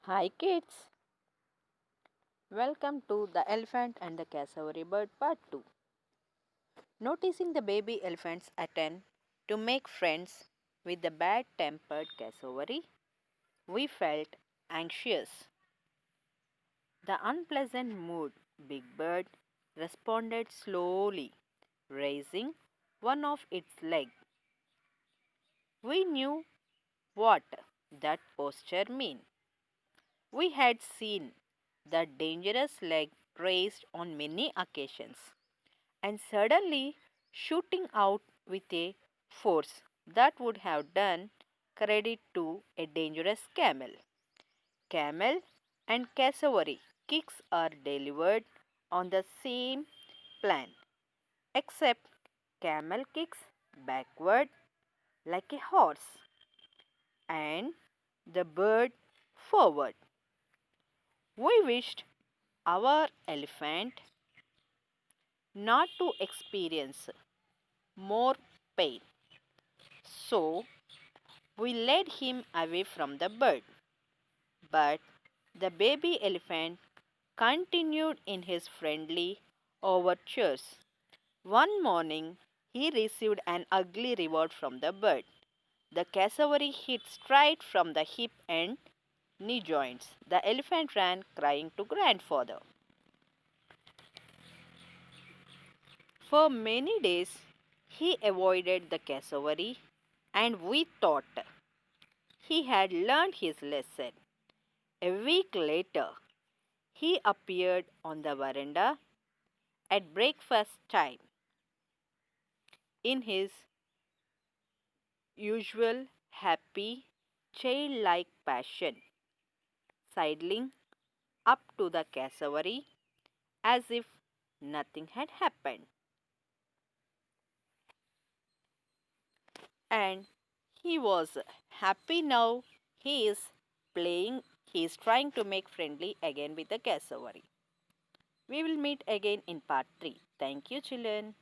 Hi kids, welcome to The Elephant and the Cassowary Bird Part 2. Noticing the baby elephant's attempt to make friends with the bad-tempered cassowary, we felt anxious. The unpleasant mood Big Bird responded slowly, raising one of its legs. We knew what that posture meant. We had seen the dangerous leg raised on many occasions, and suddenly shooting out with a force that would have done credit to a dangerous camel. Camel and cassowary kicks are delivered on the same plan, except camel kicks backward like a horse and the bird forward. We wished our elephant not to experience more pain. So we led him away from the bird. But the baby elephant continued in his friendly overtures. One morning, he received an ugly reward from the bird. The cassowary hit straight from the hip and knee joints. The elephant ran crying to grandfather. For many days, he avoided the cassowary, and we thought he had learned his lesson. A week later, he appeared on the veranda at breakfast time in his usual happy, childlike passion, sidling up to the cassowary as if nothing had happened. And he was happy now. He is playing, he is trying to make friendly again with the cassowary. We will meet again in part 3. Thank you, children.